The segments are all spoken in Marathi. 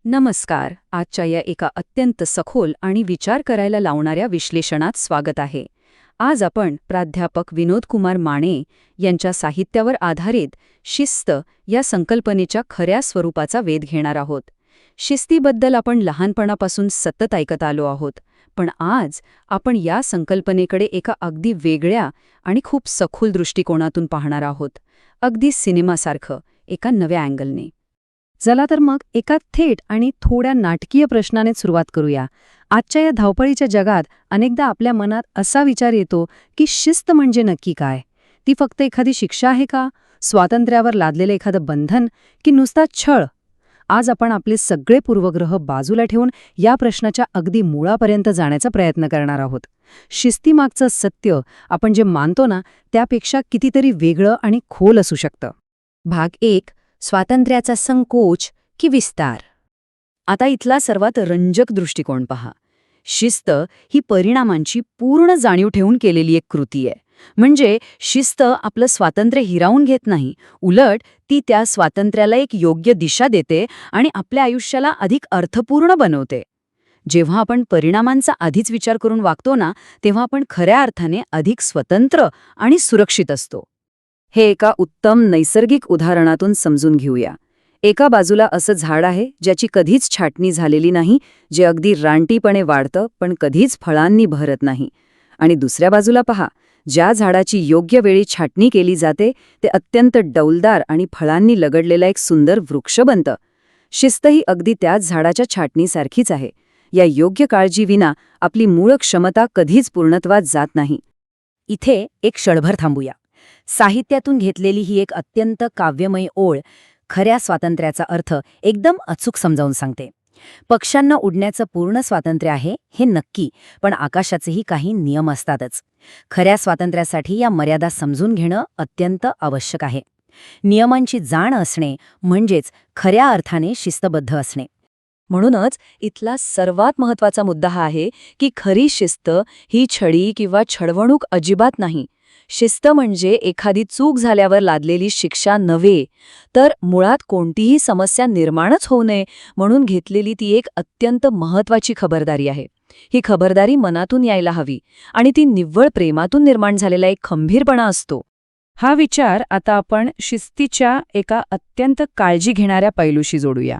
नमस्कार. आजच्या या एका अत्यंत सखोल आणि विचार करायला लावणाऱ्या विश्लेषणात स्वागत आहे. आज आपण प्राध्यापक विनोद कुमार माने यांच्या साहित्यावर आधारित शिस्त या संकल्पनेच्या खऱ्या स्वरूपाचा वेध घेणार आहोत. शिस्तीबद्दल आपण लहानपणापासून सतत ऐकत आलो आहोत, पण आज आपण या संकल्पनेकडे एका अगदी वेगळ्या आणि खूप सखोल दृष्टिकोनातून पाहणार आहोत, अगदी सिनेमासारखं, एका नव्या अँगलने. चला तर मग एका थेट आणि थोड्या नाटकीय प्रश्नाने सुरुवात करूया. आजच्या या धावपळीच्या जगात अनेकदा आपल्या मनात असा विचार येतो की शिस्त म्हणजे नक्की काय? ती फक्त एखादी शिक्षा आहे का, स्वातंत्र्यावर लादलेलं एखादं बंधन, की नुसता छळ? आज आपण आपले सगळे पूर्वग्रह बाजूला ठेवून या प्रश्नाच्या अगदी मुळापर्यंत जाण्याचा प्रयत्न करणार आहोत. शिस्तीमागचं सत्य आपण जे मानतो ना, त्यापेक्षा कितीतरी वेगळं आणि खोल असू शकतं. भाग 1. स्वातंत्र्याचा संकोच की विस्तार. आता इथला सर्वात रंजक दृष्टिकोन पहा. शिस्त ही परिणामांची पूर्ण जाणीव ठेवून केलेली एक कृती आहे. म्हणजे शिस्त आपलं स्वातंत्र्य हिरावून घेत नाही, उलट ती त्या स्वातंत्र्याला एक योग्य दिशा देते आणि आपल्या आयुष्याला अधिक अर्थपूर्ण बनवते. जेव्हा आपण परिणामांचा आधीच विचार करून वागतो ना, तेव्हा आपण खऱ्या अर्थाने अधिक स्वतंत्र आणि सुरक्षित असतो. हे एका उत्तम नैसर्गिक उदाहरणातून समजून घेऊया. एका बाजूला असं झाड आहे ज्याची कधीच छाटणी झालेली नाही, जे अगदी रानटीपणे वाढतं पण कधीच फळांनी भरत नाही. आणि दुसऱ्या बाजूला पहा, ज्या झाडाची योग्य वेळी छाटणी केली जाते ते अत्यंत डौलदार आणि फळांनी लगडलेला एक सुंदर वृक्ष बनतं. शिस्त ही अगदी त्याच झाडाच्या छाटणीसारखीच आहे. या योग्य काळजीविना आपली मूळ क्षमता कधीच पूर्णत्वात जात नाही. इथे एक क्षणभर थांबूया. साहित्यातून घेतलेली ही एक अत्यंत काव्यमयी ओळ खऱ्या स्वातंत्र्याचा अर्थ एकदम अचूक समजावून सांगते. पक्ष्यांना उडण्याचं पूर्ण स्वातंत्र्य आहे हे नक्की, पण आकाशाचेही काही नियम असतातच. खऱ्या स्वातंत्र्यासाठी या मर्यादा समजून घेणं अत्यंत आवश्यक आहे. नियमांची जाण असणे म्हणजेच खऱ्या अर्थाने शिस्तबद्ध असणे. म्हणूनच इथला सर्वात महत्त्वाचा मुद्दा हा आहे की खरी शिस्त ही छडी किंवा छळवणूक अजिबात नाही. शिस्त म्हणजे एखादी चूक झाल्यावर लादलेली शिक्षा नव्हे, तर मुळात कोणतीही समस्या निर्माणच होऊ नये म्हणून घेतलेली ती एक अत्यंत महत्त्वाची खबरदारी आहे. ही खबरदारी मनातून यायला हवी आणि ती निव्वळ प्रेमातून निर्माण झालेला एक खंबीरपणा असतो. हा विचार आता आपण शिस्तीच्या एका अत्यंत काळजी घेणाऱ्या पैलूशी जोडूया.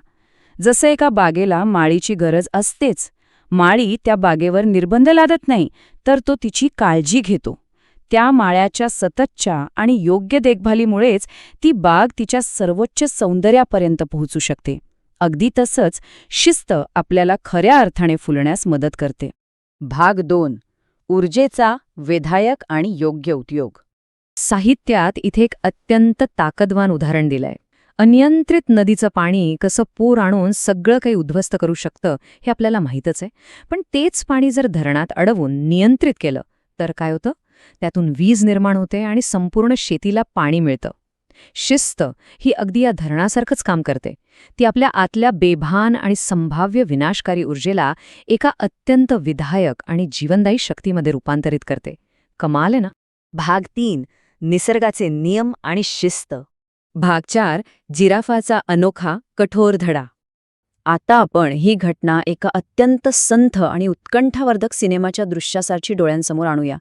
जसं एका बागेला माळीची गरज असतेच, माळी त्या बागेवर निर्बंध लादत नाही, तर तो तिची काळजी घेतो. त्या माळ्याच्या सततच्या आणि योग्य देखभालीमुळेच ती बाग तिच्या सर्वोच्च सौंदर्यापर्यंत पोहोचू शकते. अगदी तसंच शिस्त आपल्याला खऱ्या अर्थाने फुलण्यास मदत करते. भाग 2. ऊर्जेचा विधायक आणि योग्य उपयोग. साहित्यात इथे एक अत्यंत ताकदवान उदाहरण दिलंय. अनियंत्रित नदीचं पाणी कसं पूर आणून सगळं काही उद्ध्वस्त करू शकतं हे आपल्याला माहीतच आहे. पण तेच पाणी जर धरणात अडवून नियंत्रित केलं तर काय होतं? त्यातून वीज निर्माण होते आणि संपूर्ण शेतीला पाणी मिळतं. शिस्त ही अगदी या धरणासारखंच काम करते. ती आपल्या आतल्या बेभान आणि संभाव्य विनाशकारी ऊर्जेला एका अत्यंत विधायक आणि जीवनदायी शक्तीमध्ये रूपांतरित करते. कमाल आहे ना? भाग 3. निसर्गाचे नियम आणि शिस्त. भाग 4. जिराफाचा अनोखा कठोर धडा. आता आपण ही घटना एका अत्यंत संथ आणि उत्कंठावर्धक सिनेमाच्या दृश्यासारखी डोळ्यांसमोर आणूया.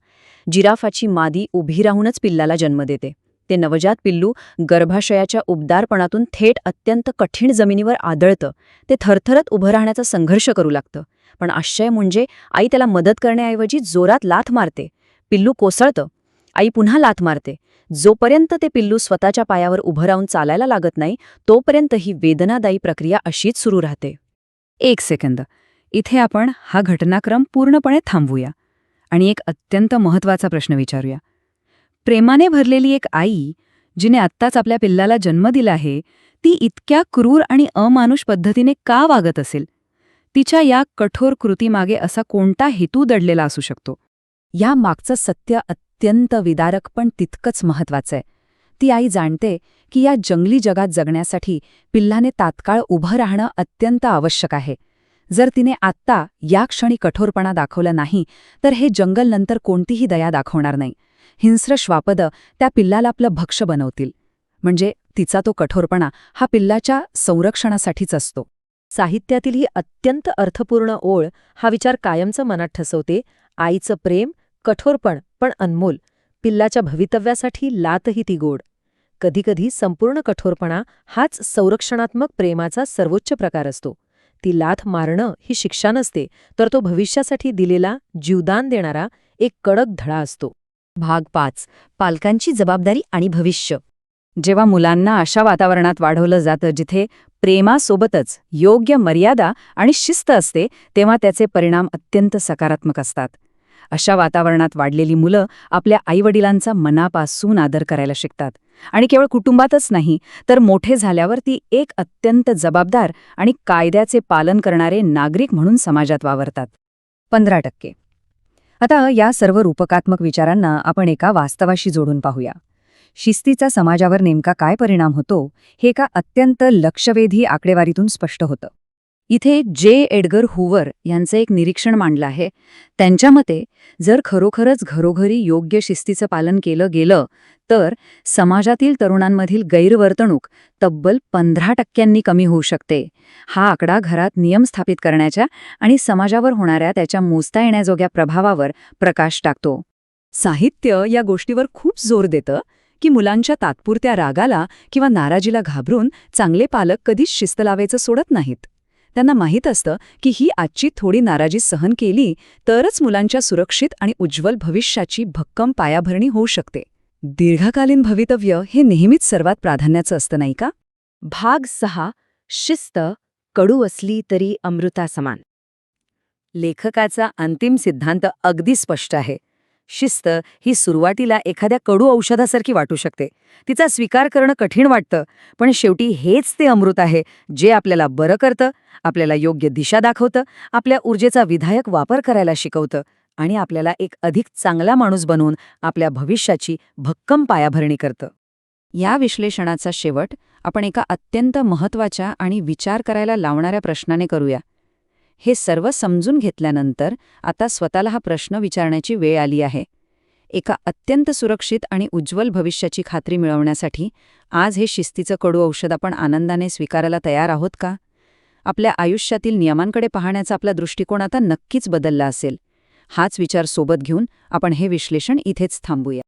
जिराफाची मादी उभी राहूनच पिल्लाला जन्म देते. ते नवजात पिल्लू गर्भाशयाच्या उबदारपणातून थेट अत्यंत कठीण जमिनीवर आदळतं. ते थरथरत उभं राहण्याचा संघर्ष करू लागतं. पण आश्चर्य म्हणजे आई त्याला मदत करण्याऐवजी जोरात लाथ मारते. पिल्लू कोसळतं. आई पुन्हा लाथ मारते. जोपर्यंत ते पिल्लू स्वतःच्या पायावर उभं राहून चालायला लागत नाही, तोपर्यंत ही वेदनादायी प्रक्रिया अशीच सुरू राहते. एक सेकंद, इथे आपण हा घटनाक्रम पूर्णपणे थांबवूया आणि एक अत्यंत महत्त्वाचा प्रश्न विचारूया. प्रेमाने भरलेली एक आई, जिने आत्ताच आपल्या पिल्लाला जन्म दिला आहे, ती इतक्या क्रूर आणि अमानुष पद्धतीने का वागत असेल? तिच्या या कठोर कृतीमागे असा कोणता हेतू दडलेला असू शकतो? या मागचं सत्य अत्यंत विदारक पण तितकंच महत्त्वाचं आहे. ती आई जाणते की या जंगली जगात जगण्यासाठी पिल्लाने तात्काळ उभं राहणं अत्यंत आवश्यक आहे. जर तिने आत्ता या क्षणी कठोरपणा दाखवला नाही, तर हे जंगल नंतर कोणतीही दया दाखवणार नाही. हिंस्र श्वापदं त्या पिल्लाला आपलं भक्ष्य बनवतील. म्हणजे तिचा तो कठोरपणा हा पिल्लाच्या संरक्षणासाठीच असतो. साहित्यातील ही अत्यंत अर्थपूर्ण ओळ हा विचार कायमचं मनात ठसवते. आईचं प्रेम, कठोरपण पण अनमोल. पिल्लाच्या भवितव्यासाठी लातही ती गोड. कधीकधी संपूर्ण कठोरपणा हाच संरक्षणात्मक प्रेमाचा सर्वोच्च प्रकार असतो. ती लाथ मारणं ही शिक्षा नसते, तर तो भविष्यासाठी दिलेला जीवदान देणारा एक कडक धडा असतो. भाग 5. पालकांची जबाबदारी आणि भविष्य. जेव्हा मुलांना अशा वातावरणात वाढवलं जातं जिथे प्रेमासोबतच योग्य मर्यादा आणि शिस्त असते, तेव्हा त्याचे परिणाम अत्यंत सकारात्मक असतात. अशा वातावरणात वाढलेली मुलं आपल्या आईवडिलांचा मनापासून आदर करायला शिकतात आणि केवळ कुटुंबातच नाही, तर मोठे झाल्यावर ती एक अत्यंत जबाबदार आणि कायद्याचे पालन करणारे नागरिक म्हणून समाजात वावरतात. 15%. आता या सर्व रूपकात्मक विचारांना आपण एका वास्तवाशी जोडून पाहूया. शिस्तीचा समाजावर नेमका काय परिणाम होतो, हे एका अत्यंत लक्षवेधी आकडेवारीतून स्पष्ट होतं. इथे एडगर हूवर यांचं एक निरीक्षण मांडलं आहे. त्यांच्या मते जर खरोखरच घरोघरी योग्य शिस्तीचं पालन केलं गेलं तर समाजातील तरुणांमधील गैरवर्तणूक तब्बल 15% कमी होऊ शकते. हा आकडा घरात नियम स्थापित करण्याच्या आणि समाजावर होणाऱ्या त्याच्या मोजता येण्याजोग्या प्रभावावर प्रकाश टाकतो. साहित्य या गोष्टीवर खूप जोर देतं की मुलांच्या तात्पुरत्या रागाला किंवा नाराजीला घाबरून चांगले पालक कधीच शिस्त लावायचं सोडत नाहीत. त्यांना माहीत असतं की ही आजची थोडी नाराजी सहन केली तरच मुलांच्या सुरक्षित आणि उज्ज्वल भविष्याची भक्कम पायाभरणी होऊ शकते. दीर्घकालीन भवितव्य हे नेहमीच सर्वात प्राधान्याचं असतं, नाही का? भाग 6. शिस्त कडू असली तरी अमृतासमान. लेखकाचा अंतिम सिद्धांत अगदी स्पष्ट आहे. शिस्त ही सुरुवातीला एखाद्या कडू औषधासारखी वाटू शकते. तिचा स्वीकार करणं कठीण वाटतं, पण शेवटी हेच ते अमृत आहे जे आपल्याला बरं करतं, आपल्याला योग्य दिशा दाखवतं, आपल्या ऊर्जेचा विधायक वापर करायला शिकवतं आणि आपल्याला एक अधिक चांगला माणूस बनवून आपल्या भविष्याची भक्कम पायाभरणी करतं. या विश्लेषणाचा शेवट आपण एका अत्यंत महत्त्वाच्या आणि विचार करायला लावणाऱ्या प्रश्नाने करूया. हे सर्व समजून घेतल्यानंतर आता स्वतःला हा प्रश्न विचारण्याची वेळ आली आहे. एका अत्यंत सुरक्षित आणि उज्ज्वल भविष्याची खात्री मिळवण्यासाठी आज हे शिस्तीचं कडू औषध आपण आनंदाने स्वीकारायला तयार आहोत का? आपल्या आयुष्यातील नियमांकडे पाहण्याचा आपला दृष्टिकोन आता नक्कीच बदलला असेल. हाच विचार सोबत घेऊन आपण हे विश्लेषण इथेच थांबूया.